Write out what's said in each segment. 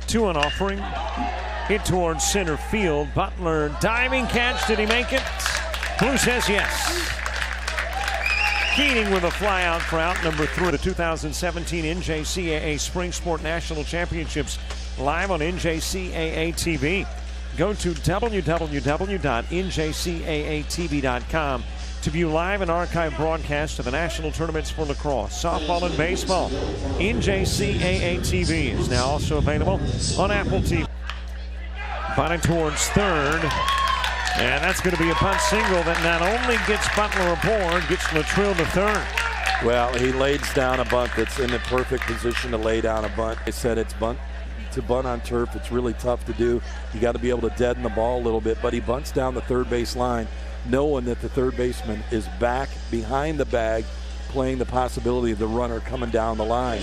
2 on offering. Hit towards center field. Butler diving catch. Did he make it? Blue says yes. Keating with a fly out for out number 3. The 2017 NJCAA Spring Sport National Championships live on NJCAA TV. Go to www.njcaatv.com to view live and archive broadcasts of the national tournaments for lacrosse, softball, and baseball. NJCAA TV is now also available on Apple TV. Bunting towards third, and that's going to be a punt single that not only gets Butler aboard, gets Latrill to third. Well, he lays down a bunt that's in the perfect position to lay down a bunt. I said it's bunt. To bunt on turf, it's really tough to do. You got to be able to deaden the ball a little bit, but he bunts down the third base line, knowing that the third baseman is back behind the bag, playing the possibility of the runner coming down the line.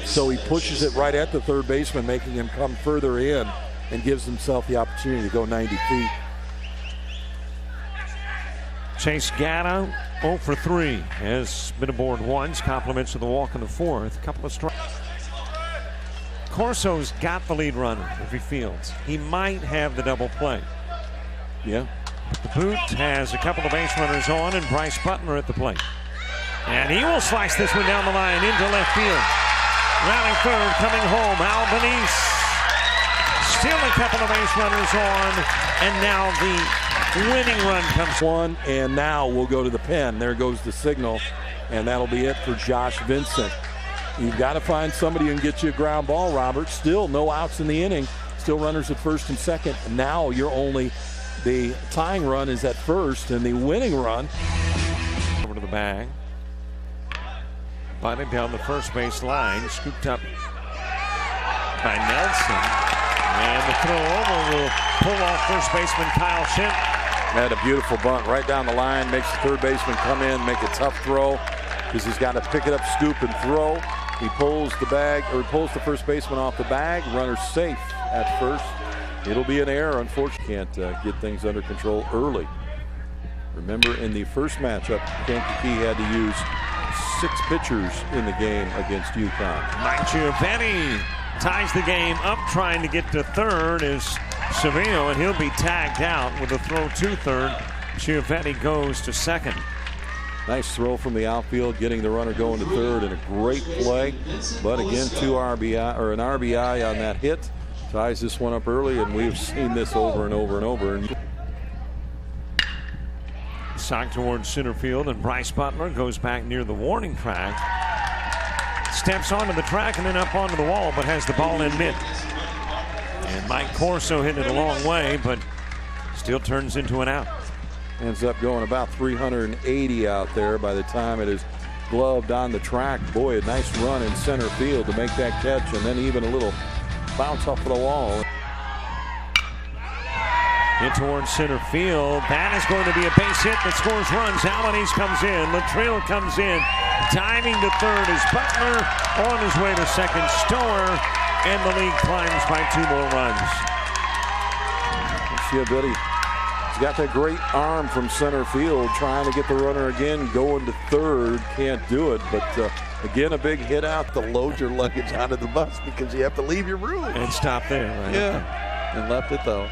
So he pushes it right at the third baseman, making him come further in and gives himself the opportunity to go 90 feet. Chase Gatto 0 for 3 has been aboard once. Compliments of the walk in the 4th. A couple of strikes. Corso's got the lead runner if he fields. He might have the double play. Yeah. The boot has a couple of base runners on and Bryce Butler at the plate. And he will slice this one down the line into left field. Rounding third, coming home, Albanese. Still a couple of base runners on, and now the winning run comes. One, and now we'll go to the pen. There goes the signal, and that'll be it for Josh Vincent. You've got to find somebody who can get you a ground ball, Robert. Still no outs in the inning. Still runners at first and second. Now you're only, the tying run is at first, and the winning run. Over to the bag. Bunted down the first base line. Scooped up by Nelson. And the throw over will pull off first baseman Kyle Schitt. Had a beautiful bunt right down the line. Makes the third baseman come in, make a tough throw because he's got to pick it up, scoop, and throw. He pulls the bag, or pulls the first baseman off the bag. Runner's safe at first. It'll be an error. Unfortunately, can't get things under control early. Remember, in the first matchup, Kankakee had to use 6 pitchers in the game against UConn. Mike Giovanni ties the game up, trying to get to third is Sevino, and he'll be tagged out with a throw to third. Giovanni goes to second. Nice throw from the outfield, getting the runner going to third, and a great play. But again, an RBI on that hit. Ties this one up early, and we've seen this over and over and over. Sock towards center field, and Bryce Butler goes back near the warning track. Steps onto the track and then up onto the wall, but has the ball in mid. And Mike Corso hit it a long way, but still turns into an out. Ends up going about 380 out there by the time it is gloved on the track. Boy, a nice run in center field to make that catch, and then even a little bounce off of the wall. In towards center field. That is going to be a base hit that scores runs. Albanese comes in. Latrill comes in. Diving to third is Butler. On his way to second, Stower. And the lead climbs by 2 more runs. See a bit. He's got that great arm from center field, trying to get the runner again, going to third. Can't do it, but again, a big hit out to load your luggage onto the bus because you have to leave your room. And stop there, right? Yeah, and left it though.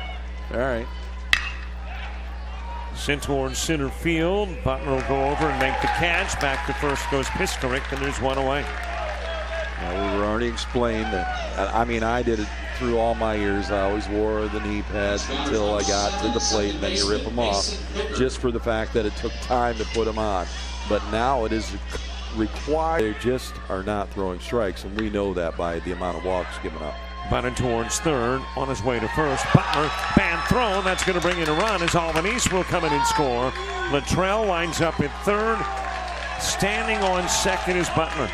All right. Sent towards center field. Butler will go over and make the catch. Back to first goes Piskarik, and there's one away. Now, we were already explained that. I mean, I did it through all my years. I always wore the knee pads until I got to the plate, and then you rip them off, just for the fact that it took time to put them on. But now it is required. They just are not throwing strikes, and we know that by the amount of walks given up. Bunted towards third, on his way to first. Butler, bad throw. That's going to bring in a run as Albanese will come in and score. Latrell lines up at third. Standing on second is Butler.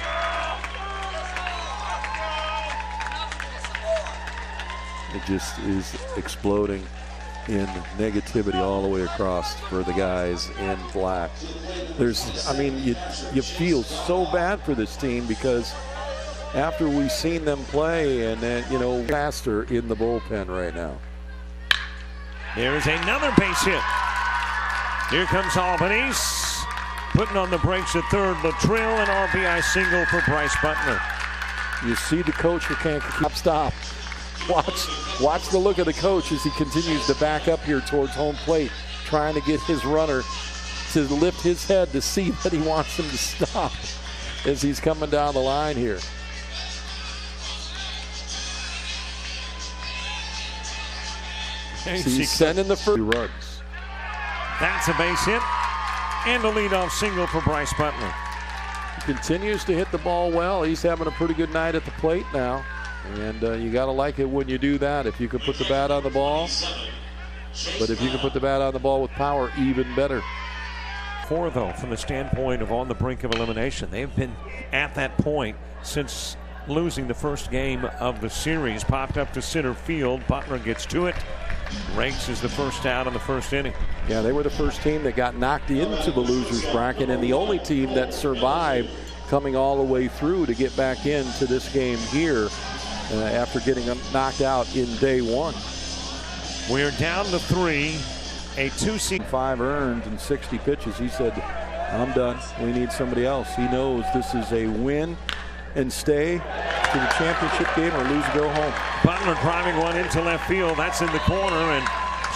It just is exploding in negativity all the way across for the guys in black. I mean, you feel so bad for this team because after we've seen them play, and then, faster in the bullpen right now. There is another base hit. Here comes Albanese. Putting on the brakes at third, Latrill, an RBI single for Bryce Butler. You see the coach for Kankakee. Stop. Watch the look of the coach as he continues to back up here towards home plate, trying to get his runner to lift his head to see that he wants him to stop as he's coming down the line here. He's sending the first runs. That's a base hit and a leadoff single for Bryce Butler. He continues to hit the ball well. He's having a pretty good night at the plate now. And you got to like it when you do that. If you can put the bat on the ball. But if you can put the bat on the ball with power, even better. Though, from the standpoint of on the brink of elimination, they've been at that point since losing the first game of the series. Popped up to center field. Butler gets to it. Rakes is the first out in the first inning. Yeah, they were the first team that got knocked into the losers bracket and the only team that survived coming all the way through to get back into this game here after getting knocked out in day one. We're down to 3. A 5 earned and 60 pitches. He said, I'm done. We need somebody else. He knows this is a win and stay to the championship game or lose and go home. Butler driving one into left field. That's in the corner, and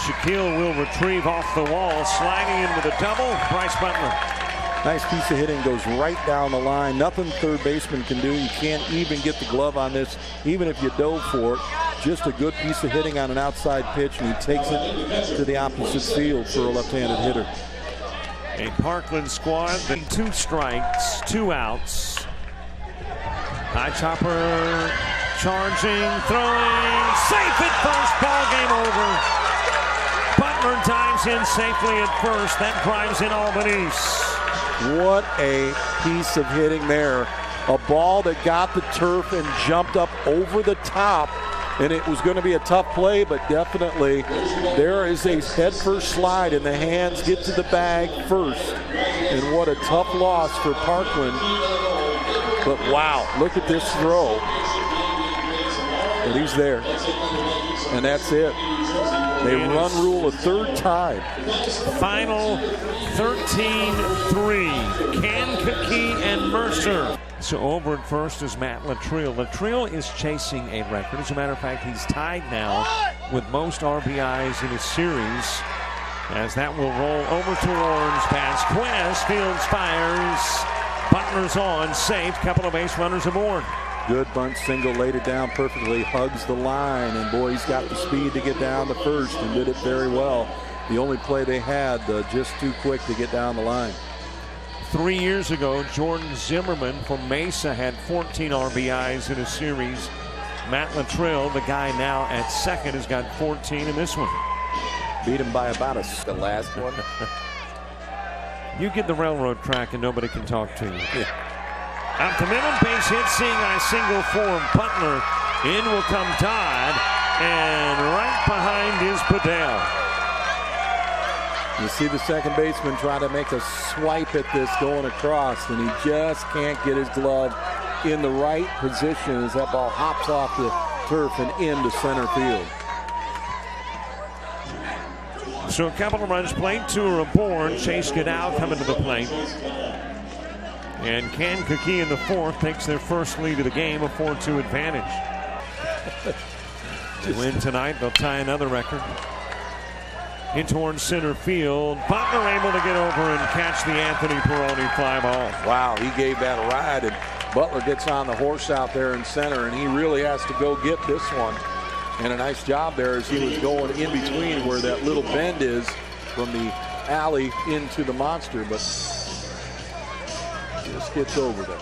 Shaquille will retrieve off the wall, sliding into the double. Bryce Butler. Nice piece of hitting, goes right down the line. Nothing third baseman can do. You can't even get the glove on this, even if you dove for it. Just a good piece of hitting on an outside pitch, and he takes it to the opposite field for a left-handed hitter. A Parkland squad, 2 strikes, 2 outs. High chopper, charging, throwing, safe at first, ball game over. Butler dives in safely at first, that drives in Albanese. What a piece of hitting there. A ball that got the turf and jumped up over the top, and it was going to be a tough play, but definitely there is a head-first slide, and the hands get to the bag first. And what a tough loss for Parkland. But wow, look at this throw. And he's there. And that's it. They run rule a third time. Final 13-3. Kankakee and Mercer. So over at first is Matt Latrell. Latrell is chasing a record. As a matter of fact, he's tied now with most RBIs in a series. As that will roll over to Orange. Vasquez fields, fires. Butler's on, safe. Couple of base runners aboard. Good bunt single, laid it down perfectly, hugs the line, and boy, he's got the speed to get down to first and did it very well. The only play they had, just too quick to get down the line. 3 years ago, Jordan Zimmerman from Mesa had 14 RBIs in a series. Matt Latrell, the guy now at second, has got 14 in this one. Beat him by about the last one. You get the railroad track and nobody can talk to you. Yeah. Out the middle, base hit, seeing I single for Butler. In will come Todd, and right behind is Bedell. You see the second baseman try to make a swipe at this going across, and he just can't get his glove in the right position as that ball hops off the turf and into center field. So a couple of runs played, 2 are aboard. Chase Goodell coming to the plate. And Kankakee in the 4th takes their first lead of the game, a 4-2 advantage. They win tonight, they'll tie another record. In towards center field, Butler able to get over and catch the Anthony Peroni fly ball. Wow, he gave that a ride, and Butler gets on the horse out there in center, and he really has to go get this one. And a nice job there as he was going in between where that little bend is from the alley into the monster, but just gets over there.